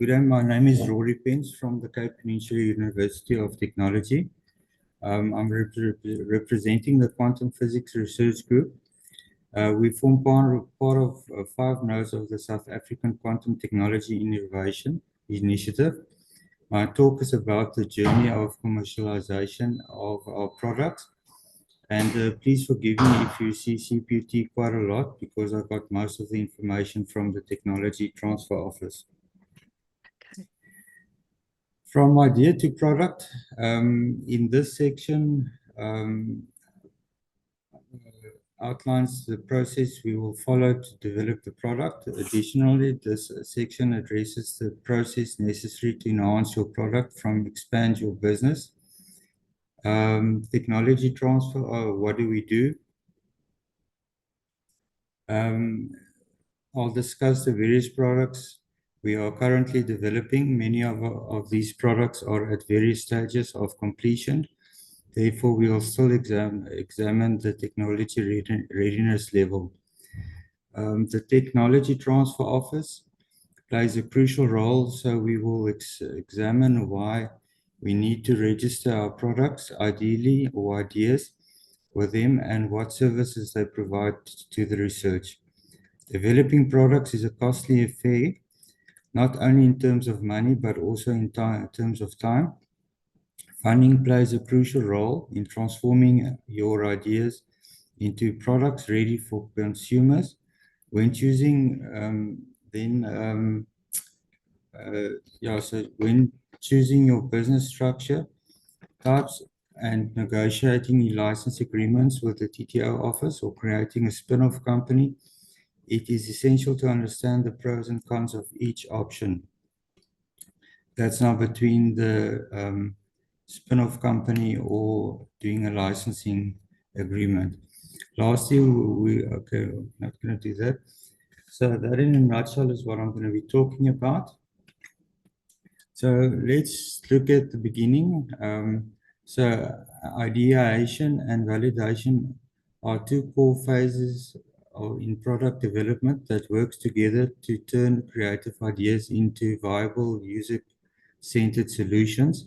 Good day, my name is Rory Pentz from the Peninsula University of Technology. I'm representing the Quantum Physics Research Group. We form part of 5 nodes of the South African Quantum Technology Innovation Initiative. My talk is about the journey of commercialization of our products. And please forgive me if you see CPUT quite a lot, because I got most of the information from the Technology Transfer Office. From idea to product, in this section, outlines the process we will follow to develop the product. Additionally, this section addresses the process necessary to enhance your product from expand your business. Technology transfer, what do we do? I'll discuss the various products we are currently developing. Many of these products are at various stages of completion. Therefore, we will still examine the technology readiness level. The Technology Transfer Office plays a crucial role, so we will examine why we need to register our products, ideally, or ideas with them, and what services they provide to the research. Developing products is a costly affair, not only in terms of money, but also in terms of time. Funding plays a crucial role in transforming your ideas into products ready for consumers. When choosing, when choosing your business structure types and negotiating license agreements with the TTO office or creating a spin-off company, it is essential to understand the pros and cons of each option. That's now between the spin-off company or doing a licensing agreement. Lastly, I'm not going to do that. So that in a nutshell is what I'm going to be talking about. So let's look at the beginning. So ideation and validation are 2 core phases in product development that works together to turn creative ideas into viable user-centered solutions.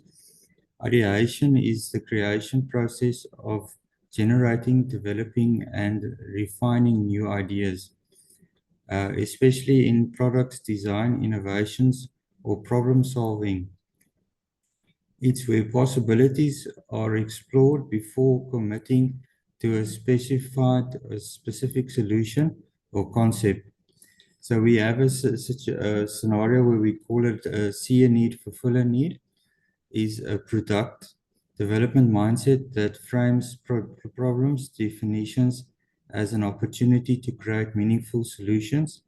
Ideation is the creation process of generating, developing, and refining new ideas, especially in product design, innovations, or problem solving. It's where possibilities are explored before committing to a specific solution or concept. So we have such a scenario where we call it see a need, fulfill a need, is a product development mindset that frames problems, definitions as an opportunity to create meaningful solutions.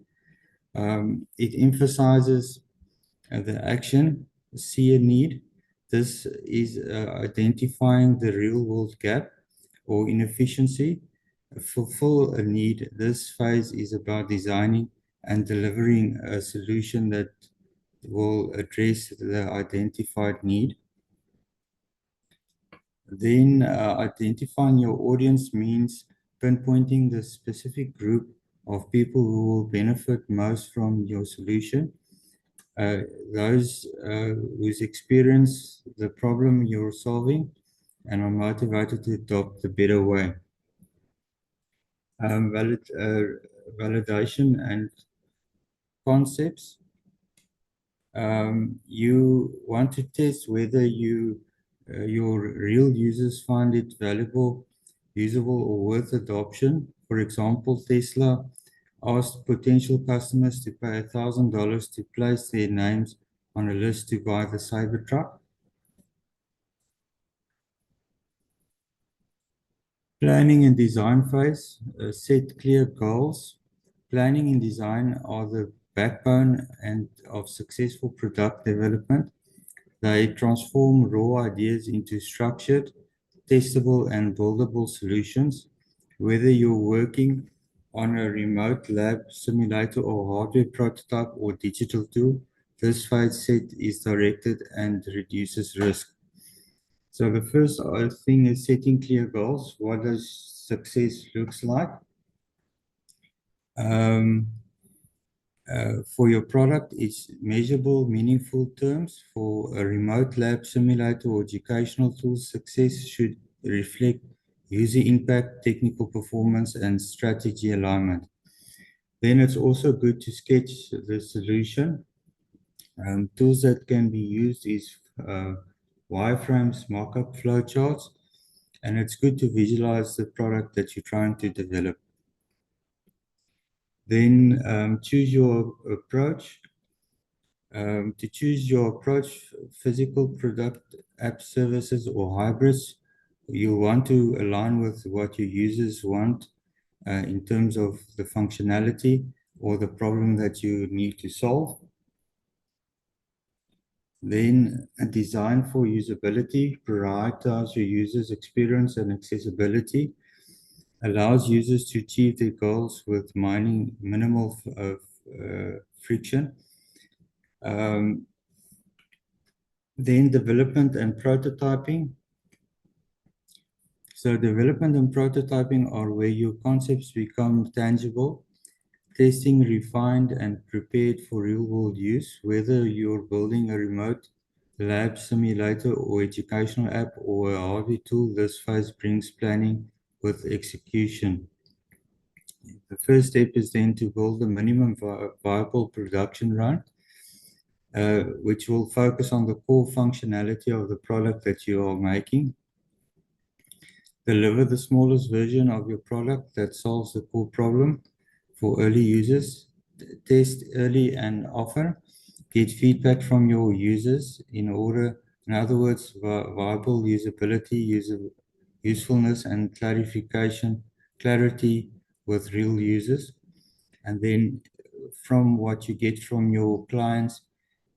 It emphasizes the action, see a need. This is identifying the real-world gap or inefficiency. Fulfill a need. This phase is about designing and delivering a solution that will address the identified need. Then identifying your audience means pinpointing the specific group of people who will benefit most from your solution. Those who's experienced the problem you're solving and are motivated to adopt the better way. Validation and concepts. You want to test whether your real users find it valuable, usable, or worth adoption. For example, Tesla asked potential customers to pay $1,000 to place their names on a list to buy the Cybertruck. Planning and design phase, set clear goals. Planning and design are the backbone of successful product development. They transform raw ideas into structured, testable, and buildable solutions. Whether you're working on a remote lab simulator or hardware prototype or digital tool, this phase set is directed and reduces risk. So the first thing is setting clear goals. What does success looks like? For your product, it's measurable, meaningful terms. For a remote lab simulator or educational tool, success should reflect user impact, technical performance, and strategy alignment. Then it's also good to sketch the solution. Tools that can be used is wireframes, markup flowcharts, and it's good to visualize the product that you're trying to develop. Then choose your approach. To choose your approach, physical product, app services, or hybrids, you want to align with what your users want in terms of the functionality or the problem that you need to solve. Then a design for usability, prioritize your users' experience and accessibility, allows users to achieve their goals with minimal friction. Then development and prototyping. So development and prototyping are where your concepts become tangible, testing refined and prepared for real-world use, whether you're building a remote lab simulator or educational app or a hardware tool. This phase brings planning with execution. The first step is then to build a minimum viable production run, which will focus on the core functionality of the product that you are making. Deliver the smallest version of your product that solves the core problem for early users. Test early and often. Get feedback from your users in other words, viable usability, usefulness, and clarity with real users. And then from what you get from your clients,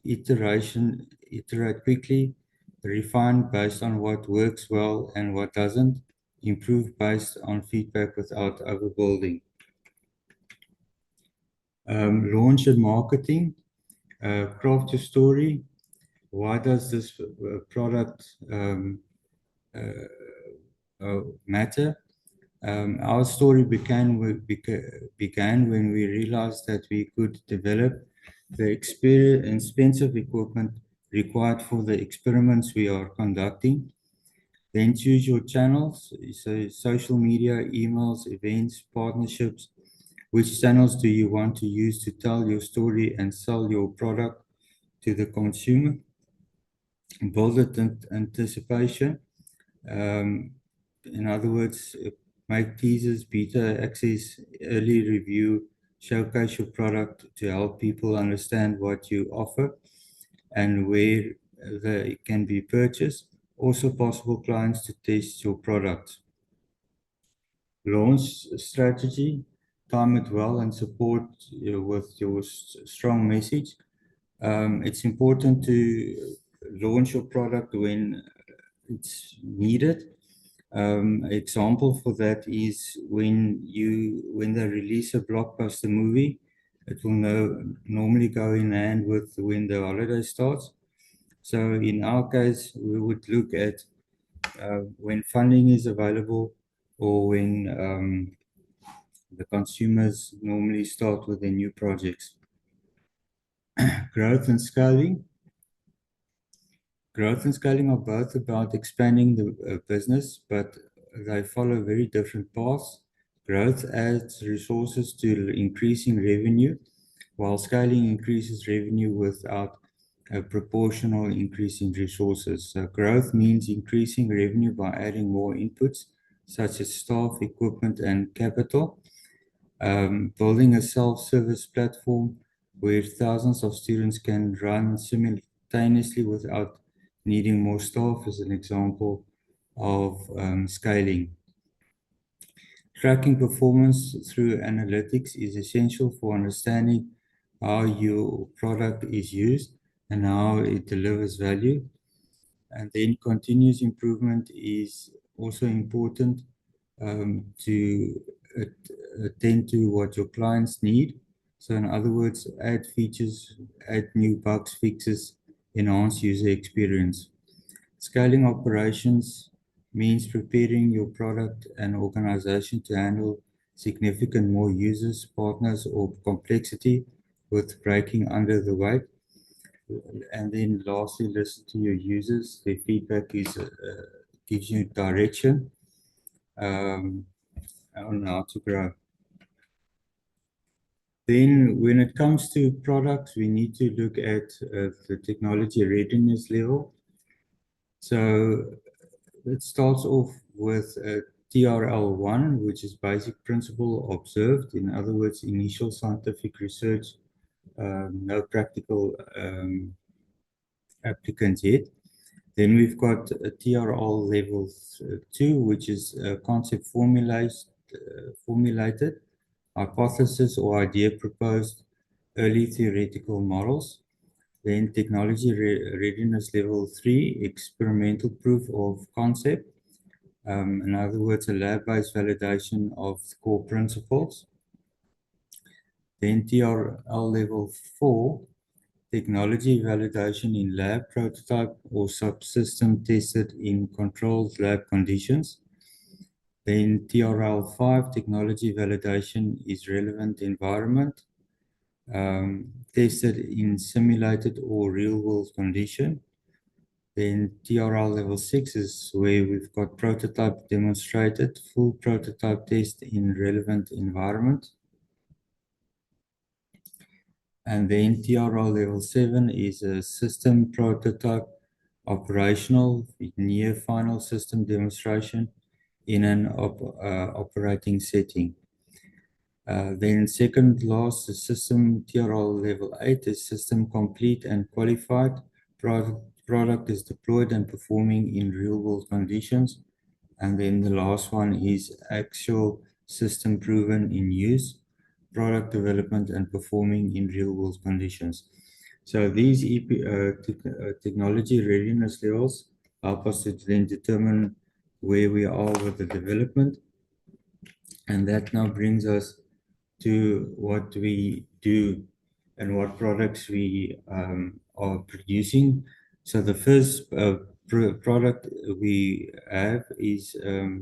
iterate quickly, refine based on what works well and what doesn't, improve based on feedback without overbuilding. Launch and marketing, craft your story. Why does this product matter? Our story began when we realized that we could develop the expensive equipment required for the experiments we are conducting. Then choose your channels, so social media, emails, events, partnerships. Which channels do you want to use to tell your story and sell your product to the consumer? Build anticipation. In other words, make teasers, beta access, early review, showcase your product to help people understand what you offer and where they can be purchased. Also possible clients to test your product. Launch strategy, time it well and support with your strong message. It's important to launch your product when it's needed. Example for that is when they release a blockbuster movie, it will normally go in hand with when the holiday starts. So in our case, we would look at when funding is available or when the consumers normally start with their new projects. Growth and scaling. Growth and scaling are both about expanding the business, but they follow very different paths. Growth adds resources to increasing revenue, while scaling increases revenue without a proportional increase in resources. So growth means increasing revenue by adding more inputs, such as staff, equipment, and capital. Building a self-service platform where thousands of students can run simultaneously without needing more staff is an example of scaling. Tracking performance through analytics is essential for understanding how your product is used and how it delivers value. And then continuous improvement is also important to attend to what your clients need. So in other words, add features, add new bugs, fixes, enhance user experience. Scaling operations means preparing your product and organization to handle significant more users, partners, or complexity with braking under the weight. And then lastly, listen to your users. Their feedback gives you direction on how to grow. Then when it comes to products, we need to look at the technology readiness level. So it starts off with TRL1, which is basic principle observed. In other words, initial scientific research, no practical applicants yet. Then we've got a TRL level 2, which is concept formulated, hypothesis or idea proposed, early theoretical models. Then technology readiness level 3, experimental proof of concept. In other words, a lab-based validation of core principles. Then TRL level 4, technology validation in lab, prototype or subsystem tested in controlled lab conditions. Then TRL5, technology validation is relevant environment, tested in simulated or real world condition. Then TRL level 6 is where we've got prototype demonstrated, full prototype test in relevant environment. And then TRL level 7 is a system prototype operational near final system demonstration in an operating setting. Then second last, the system TRL level 8 is system complete and qualified. Product is deployed and performing in real world conditions. And then the last one is actual system proven in use, product development and performing in real world conditions. So these technology readiness levels help us to then determine where we are with the development. And that now brings us to what we do and what products we are producing. So the first product we have is a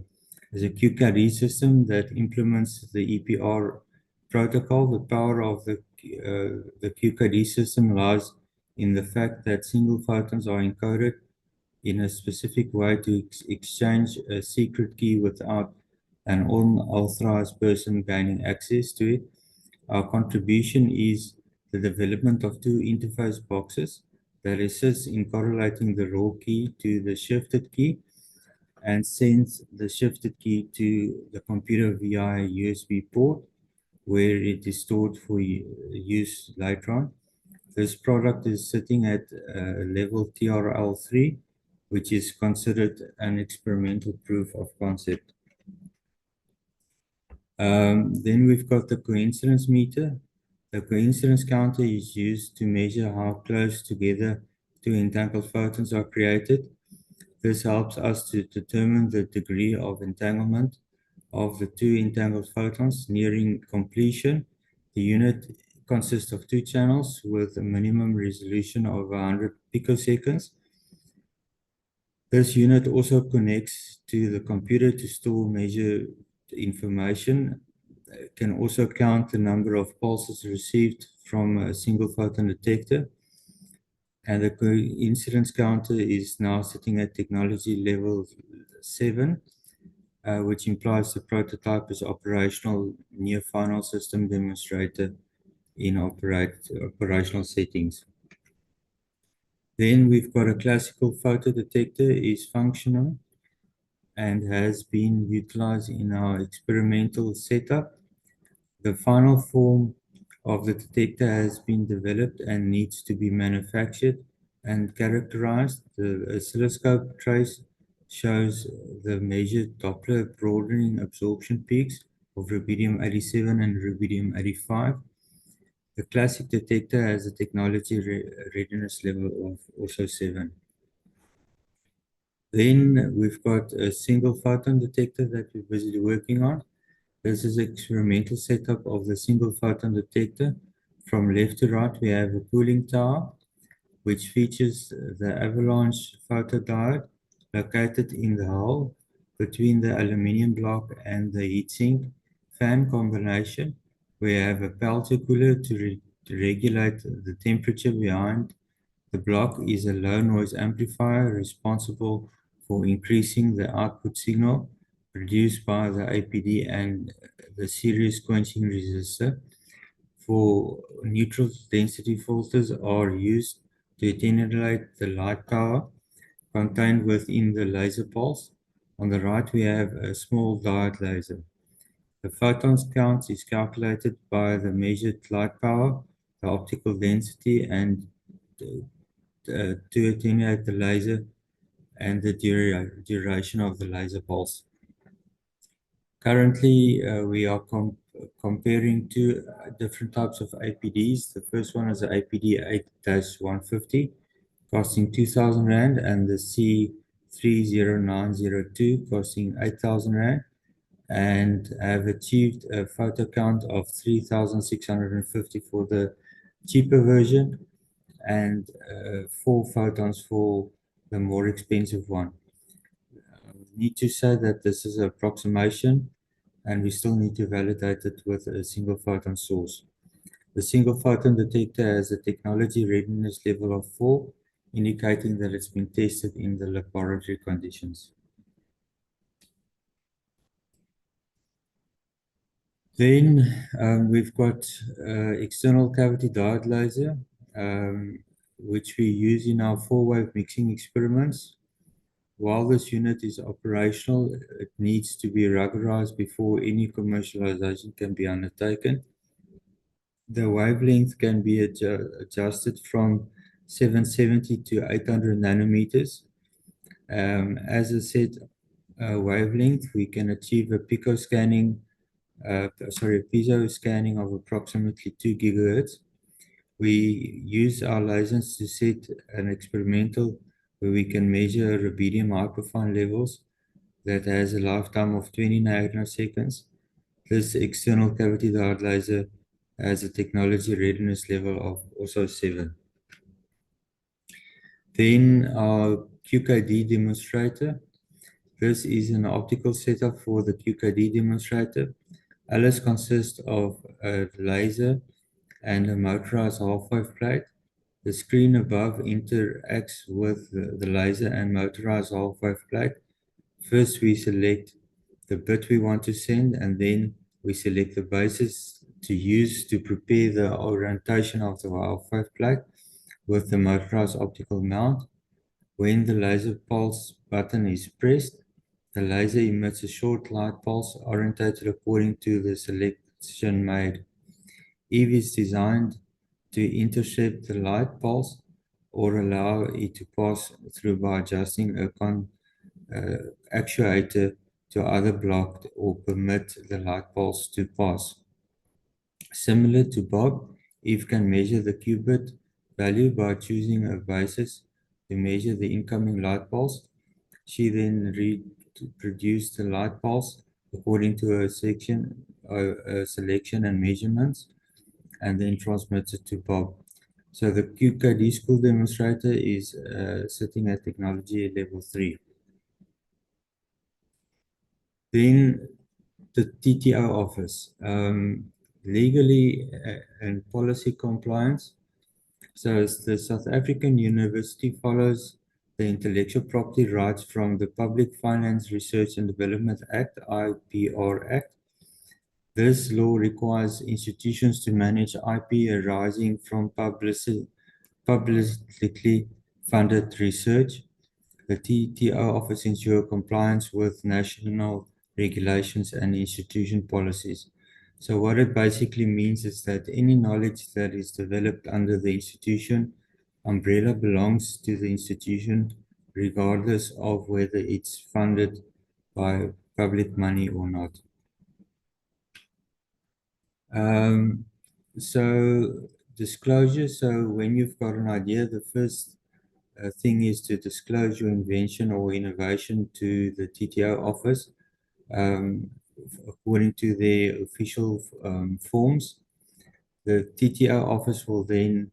QKD system that implements the EPR protocol. The power of the QKD system lies in the fact that single photons are encoded in a specific way to exchange a secret key without an unauthorized person gaining access to it. Our contribution is the development of two interface boxes that assist in correlating the raw key to the shifted key and sends the shifted key to the computer via a USB port where it is stored for use later on. This product is sitting at level TRL3, which is considered an experimental proof of concept. Then we've got the coincidence meter. The coincidence counter is used to measure how close together two entangled photons are created. This helps us to determine the degree of entanglement of the two entangled photons nearing completion. The unit consists of two channels with a minimum resolution of 100 picoseconds. This unit also connects to the computer to store measure information. It can also count the number of pulses received from a single photon detector. And the coincidence counter is now sitting at technology level 7, which implies the prototype is operational near final system demonstrator in operational settings. Then we've got a classical photo detector is functional and has been utilized in our experimental setup. The final form of the detector has been developed and needs to be manufactured and characterized. The oscilloscope trace shows the measured Doppler broadening absorption peaks of rubidium 87 and rubidium 85. The classic detector has a technology readiness level of also 7. Then we've got a single photon detector that we're busy working on. This is an experimental setup of the single photon detector. From left to right, we have a cooling tower, which features the avalanche photodiode located in the hull between the aluminium block and the heatsink fan combination. We have a Peltier cooler to regulate the temperature behind the block is a low noise amplifier responsible for increasing the output signal produced by the APD and the series quenching resistor. For neutral density filters are used to attenuate the light power contained within the laser pulse. On the right, we have a small diode laser. The photons count is calculated by the measured light power, the optical density, and to attenuate the laser and the duration of the laser pulse. Currently, we are comparing two different types of APDs. The first one is the APD 8-150, costing 2,000 Rand, and the C30902, costing 8,000 Rand, and have achieved a photo count of 3,650 for the cheaper version and 4 photons for the more expensive one. Need to say that this is an approximation and we still need to validate it with a single photon source. The single photon detector has a technology readiness level of 4, indicating that it's been tested in the laboratory conditions. Then we've got external cavity diode laser, which we use in our 4-wave mixing experiments. While this unit is operational, it needs to be ruggedized before any commercialization can be undertaken. The wavelength can be adjusted from 770 to 800 nanometers. As I said, wavelength, we can achieve a piezo scanning of approximately 2 gigahertz. We use our lasers to set an experimental where we can measure rubidium hyperfine levels that has a lifetime of 20 nanoseconds. This external cavity diode laser has a technology readiness level of also 7. Then our QKD demonstrator. This is an optical setup for the QKD demonstrator. Alice consists of a laser and a motorized half-wave plate. The screen above interacts with the laser and motorized half-wave plate. First, we select the bit we want to send, and then we select the basis to use to prepare the orientation of the half-wave plate with the motorized optical mount. When the laser pulse button is pressed, the laser emits a short light pulse orientated according to the selection made. EV is designed to intercept the light pulse or allow it to pass through by adjusting a actuator to either block or permit the light pulse to pass. Similar to Bob, Eve can measure the qubit value by choosing a basis to measure the incoming light pulse. She then reproduced the light pulse according to a selection and measurements, and then transmits it to Bob. So the QKD school demonstrator is sitting at technology level 3. Then the TTO office, legally and policy compliance. So the South African University follows the Intellectual Property Rights from the Public Finance Research and Development Act, IPR Act. This law requires institutions to manage IP arising from publicly funded research. The TTO office ensures compliance with national regulations and institution policies. So what it basically means is that any knowledge that is developed under the institution umbrella belongs to the institution regardless of whether it's funded by public money or not. So disclosure, so when you've got an idea, the first thing is to disclose your invention or innovation to the TTO office according to their official forms. The TTO office will then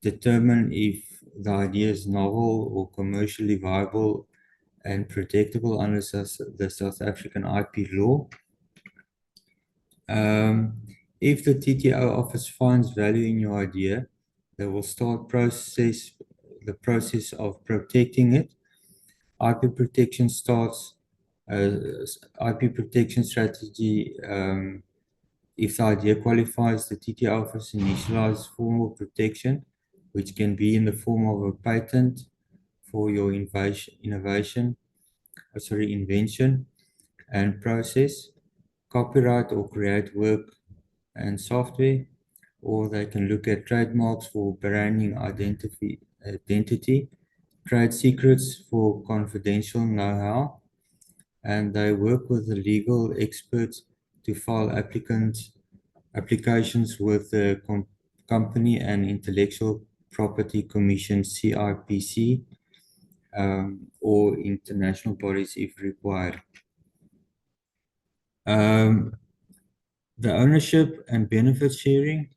determine if the idea is novel or commercially viable and protectable under the South African IP law. If the TTO office finds value in your idea, they will start the process of protecting it. IP protection starts IP protection strategy. If the idea qualifies, the TTO office initializes formal protection, which can be in the form of a patent for your invention and process, copyright or create work and software, or they can look at trademarks for branding identity, trade secrets for confidential know-how, and they work with the legal experts to file applications with the Company and Intellectual Property Commission (CIPC) or international bodies if required. The ownership and benefit sharing.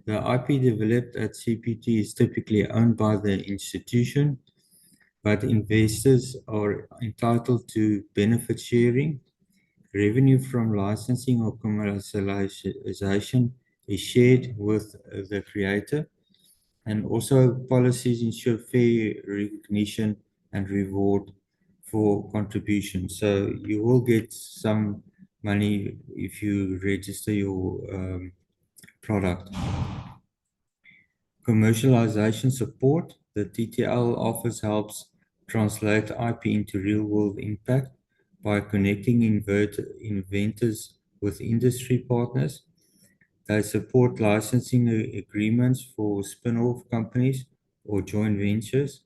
The IP developed at CPUT is typically owned by the institution, but investors are entitled to benefit sharing. Revenue from licensing or commercialization is shared with the creator, and also policies ensure fair recognition and reward for contribution. So you will get some money if you register your product. Commercialization support. The TTL office helps translate IP into real-world impact by connecting inventors with industry partners. They support licensing agreements for spin-off companies or joint ventures,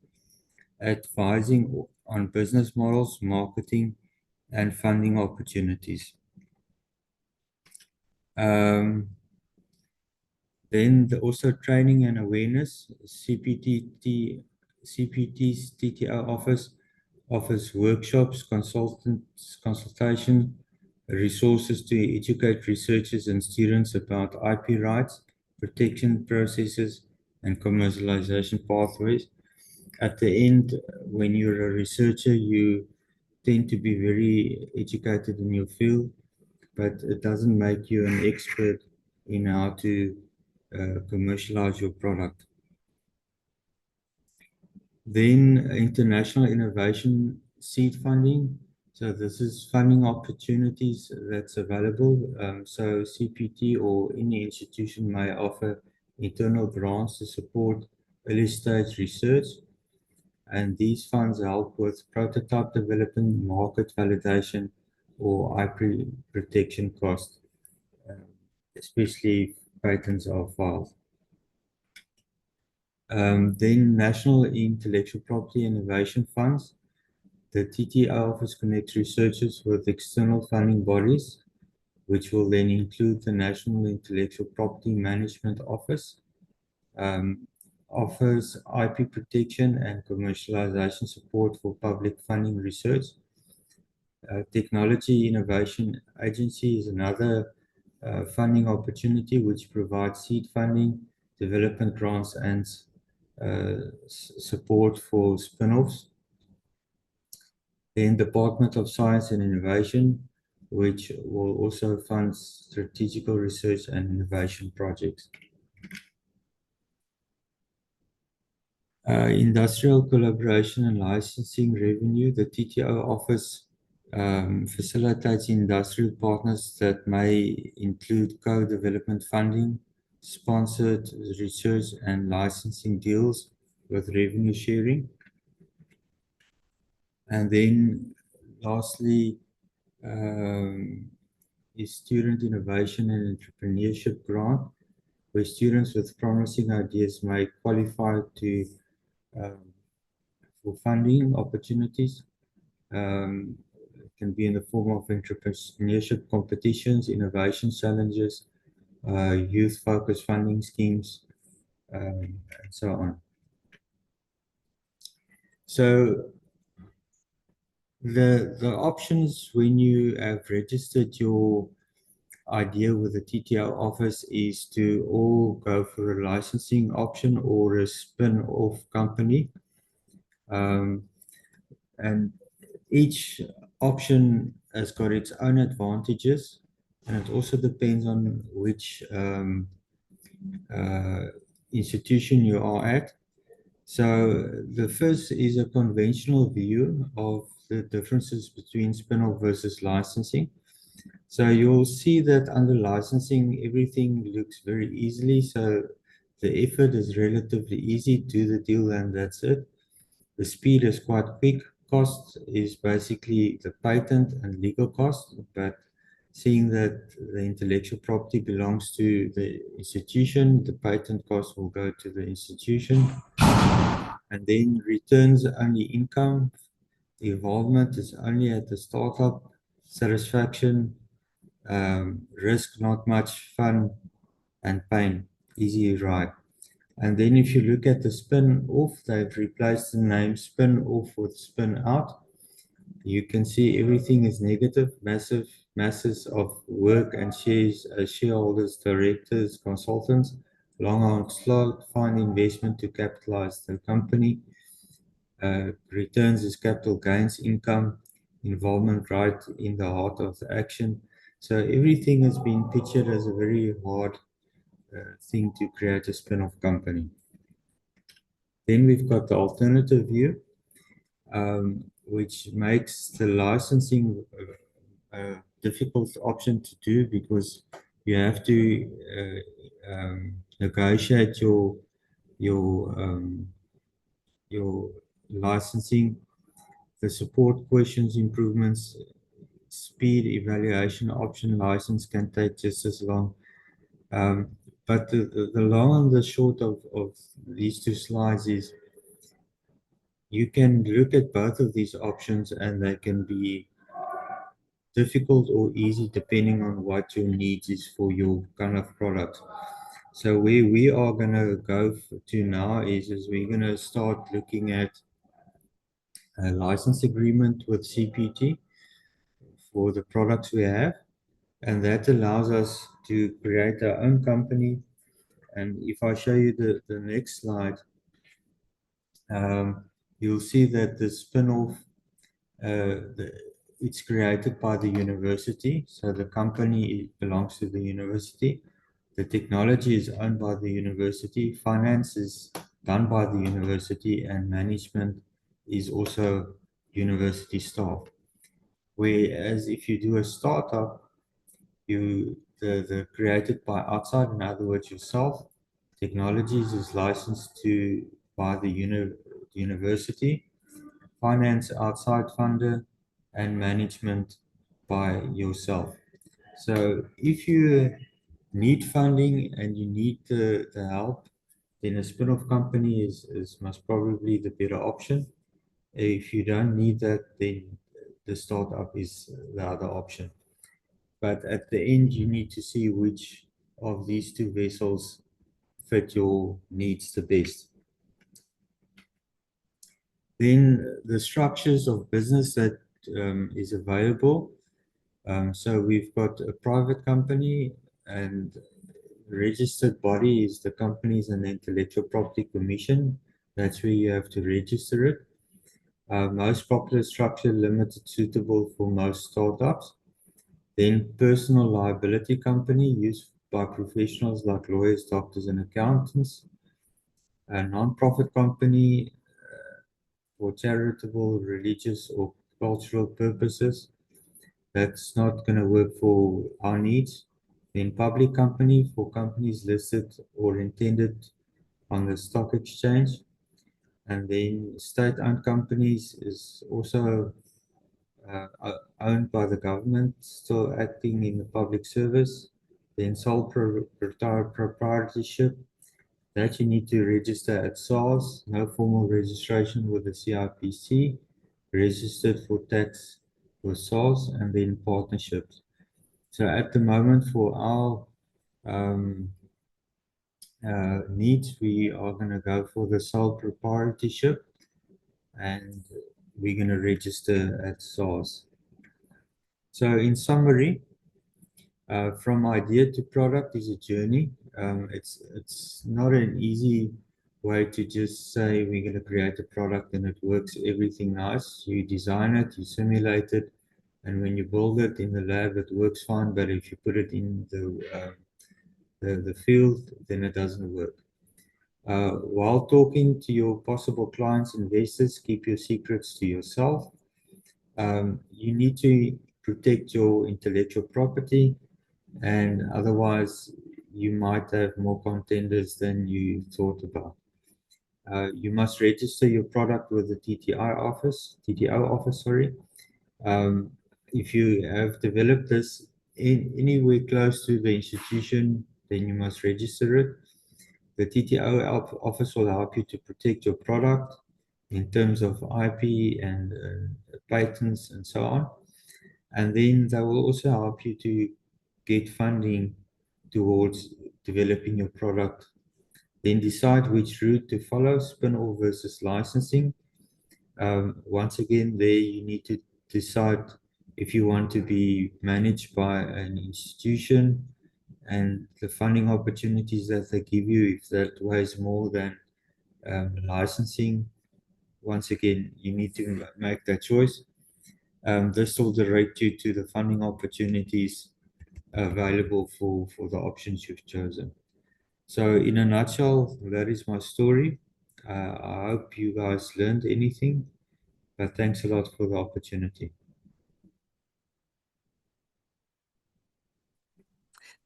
advising on business models, marketing, and funding opportunities. Then also training and awareness. CPT's TTO office offers workshops, consultation, resources to educate researchers and students about IP rights, protection processes, and commercialization pathways. At the end, when you're a researcher, you tend to be very educated in your field, but it doesn't make you an expert in how to commercialize your product. Then international innovation seed funding. So this is funding opportunities that's available. So CPT or any institution may offer internal grants to support early stage research. And these funds help with prototype development, market validation, or IP protection costs, especially if patents are filed. Then National Intellectual Property Innovation Funds. The TTO office connects researchers with external funding bodies, which will then include the National Intellectual Property Management Office, offers IP protection and commercialization support for public funding research. Technology Innovation Agency is another funding opportunity which provides seed funding, development grants, and support for spin-offs. Then Department of Science and Innovation, which will also fund strategic research and innovation projects. Industrial collaboration and licensing revenue. The TTO office facilitates industrial partners that may include co-development funding, sponsored research and licensing deals with revenue sharing. And then lastly, is student innovation and entrepreneurship grant, where students with promising ideas may qualify to for funding opportunities. It can be in the form of entrepreneurship competitions, innovation challenges, youth-focused funding schemes, and so on. So the options when you have registered your idea with the TTO office is to all go for a licensing option or a spin-off company. And each option has got its own advantages. and it also depends on which uh, institution you are at. So the first is a conventional view of the differences between spin-off versus licensing. So you'll see that under licensing, everything looks very easily. So the effort is relatively easy, do the deal, and that's it. The speed is quite quick. Cost is basically the patent and legal cost, but seeing that the intellectual property belongs to the institution, the patent cost will go to the institution. And then returns only income. Involvement is only at the startup. Satisfaction, risk, not much fun, and pain, easy ride. And then if you look at the spin off, they've replaced the name spin off with spin out. You can see everything is negative, massive masses of work and shares, shareholders, directors, consultants, long on slot, find investment to capitalize the company. Returns is capital gains, income, involvement right in the heart of the action. So everything has been pictured as a very hard thing to create a spin-off company. Then we've got the alternative view, which makes the licensing a difficult option to do because you have to negotiate your your licensing, the support questions, improvements, speed, evaluation, option license can take just as long. But the long and the short of these two slides is you can look at both of these options and they can be difficult or easy depending on what your needs is for your kind of product. So where we are going to go to now is we're going to start looking at a license agreement with CPUT for the products we have. And that allows us to create our own company. And if I show you the next slide, you'll see that the spin-off, it's created by the university. So the company belongs to the university. The technology is owned by the university. Finance is done by the university, and management is also university staff. Whereas if you do a startup, the created by outside, in other words, yourself. Technologies is licensed to by the university, finance outside funder, and management by yourself. So if you need funding and you need the help, then a spin-off company is most probably the better option. If you don't need that, then the startup is the other option. But at the end, you need to see which of these two vessels fit your needs the best. Then the structures of business that is available. So we've got a private company, and registered body is the Companies and Intellectual Property Commission. That's where you have to register it. Most popular structure, limited, suitable for most startups. Then personal liability company used by professionals like lawyers, doctors, and accountants. A non-profit company for charitable, religious, or cultural purposes. That's not going to work for our needs. Then public company for companies listed or intended on the stock exchange. And then state-owned companies is also owned by the government, still acting in the public service. Then sole proprietorship, that you need to register at SARS, no formal registration with the CIPC, registered for tax with SARS, and then partnerships. So at the moment for our um, needs, we are going to go for the sole proprietorship, and we're going to register at SARS. So in summary, from idea to product is a journey. It's not an easy way to just say we're going to create a product and it works everything nice. You design it, you simulate it, And when you build it in the lab, it works fine. But if you put it in the field, then it doesn't work. While talking to your possible clients, investors, keep your secrets to yourself. You need to protect your intellectual property, and otherwise you might have more contenders than you thought about. You must register your product with the TTO office, sorry. If you have developed this anywhere close to the institution, then you must register it. The TTO office will help you to protect your product in terms of IP and patents and so on. And then they will also help you to get funding towards developing your product. Then decide which route to follow, spin-off versus licensing. Once again, there you need to decide if you want to be managed by an institution and the funding opportunities that they give you, if that weighs more than licensing. Once again, you need to make that choice. This will direct you to the funding opportunities available for the options you've chosen. So in a nutshell, that is my story. I hope you guys learned anything, but thanks a lot for the opportunity.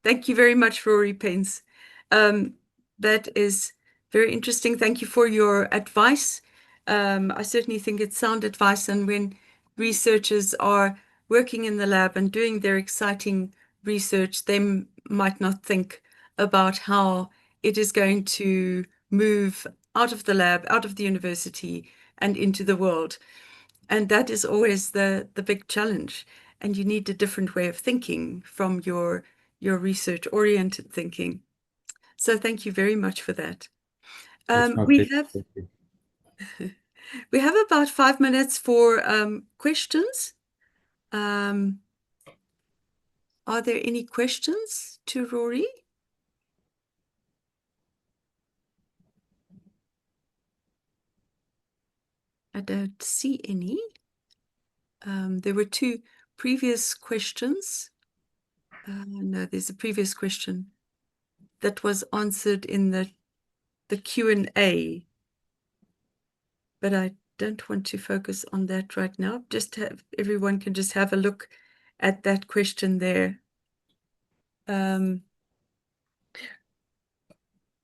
Thank you very much, Rory Pentz. That is very interesting. Thank you for your advice. I certainly think it's sound advice, and when researchers are working in the lab and doing their exciting research, they might not think about how it is going to move out of the lab, out of the university, and into the world. And that is always the big challenge. And you need a different way of thinking from your research-oriented thinking. So thank you very much for that. It's my We pleasure. have Thank you. we have about 5 minutes for questions. Are there any questions to Rory? I don't see any. There were 2 previous questions. No, there's a previous question that was answered in the Q&A, but I don't want to focus on that right now. Just everyone can just have a look at that question there.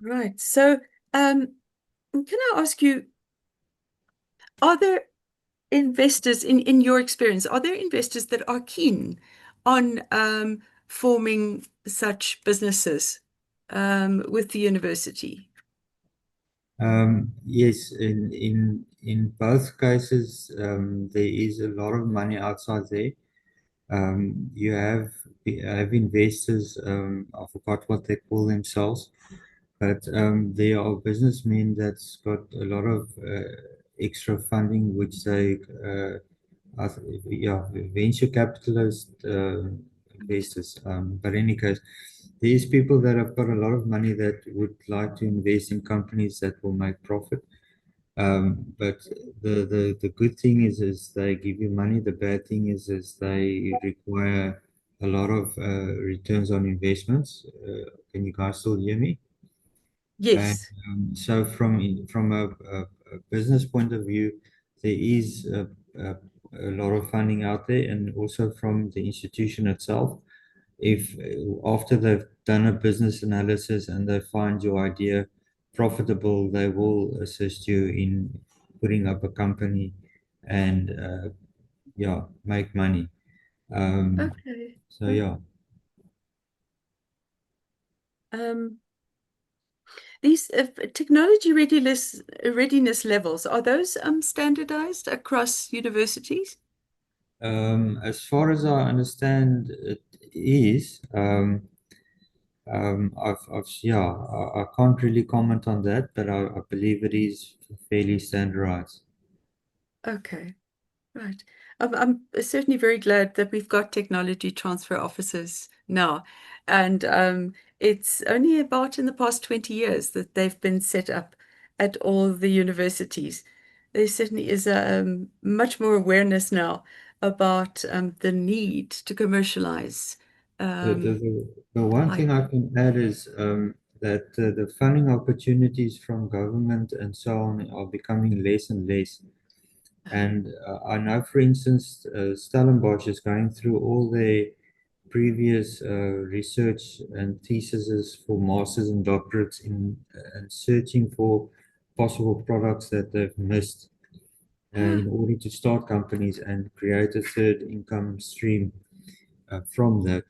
Right. So, can I ask you, are there investors in your experience, are there investors that are keen on forming such businesses with the university? Yes, in both cases, there is a lot of money outside there. You have investors, I forgot what they call themselves, but there are businessmen that's got a lot of extra funding, which they, yeah, venture capitalist investors. But in any case, there's people that have got a lot of money that would like to invest in companies that will make profit. But the good thing is they give you money. The bad thing is they require a lot of returns on investments. Can you guys still hear me? And Yes. so from a business point of view, there is a lot of funding out there, and also from the institution itself. If after they've done a business analysis and they find your idea profitable, they will assist you in putting up a company and yeah, make money. Okay. So yeah. These technology readiness levels, are those standardized across universities? As far as I understand, it is. Yeah, I can't really comment on that, but I believe it is fairly standardized. Okay. Right. I'm certainly very glad that we've got technology transfer offices now. And it's only about in the past 20 years that they've been set up at all the universities. There certainly is a much more awareness now about the need to commercialize. The, the, Um, the the one I, thing I can add is that the funding opportunities from government and so on are becoming less and less. And I know, for instance, Stellenbosch is going through all their previous research and theses for masters and doctorates in and searching for possible products that they've missed in order to start companies and create a third income stream from that.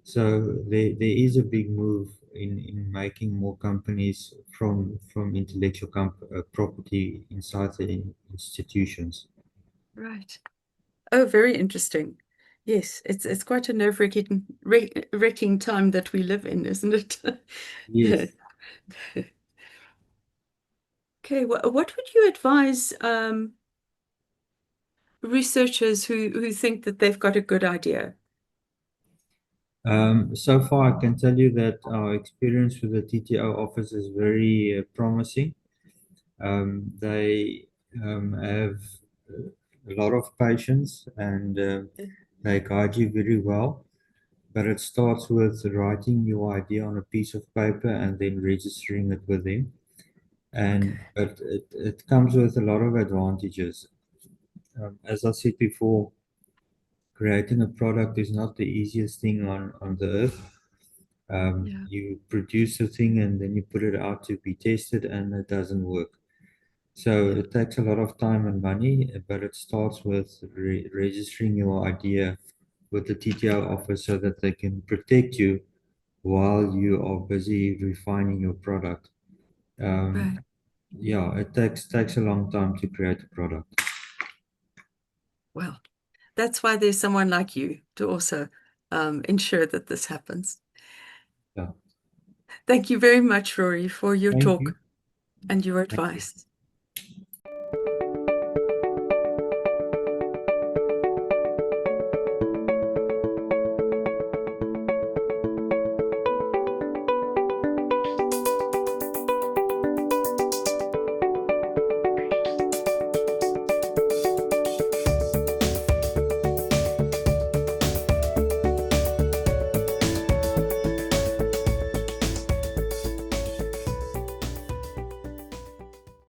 So there is a big move in making more companies from intellectual property inside the institutions. right. Oh, very interesting. Yes, it's quite a nerve-wracking time that we live in, isn't it? Yes. Okay, what would you advise researchers who think that they've got a good idea? So far, I can tell you that our experience with the TTO office is very promising. They have a lot of patience and they guide you very well. But it starts with writing your idea on a piece of paper and then registering it with them. And Okay. but it comes with a lot of advantages. As I said before, creating a product is not the easiest thing on the earth. Yeah, You produce a thing and then you put it out to be tested and it doesn't work. So yeah, it takes a lot of time and money, but it starts with registering your idea with the TTO office so that they can protect you while you are busy refining your product. right. Um, yeah, it takes a long time to create a product. Well, that's why there's someone like you to also ensure that this happens. Yeah. Thank you very much, Rory, for your Thank you. talk and your Thank you. advice.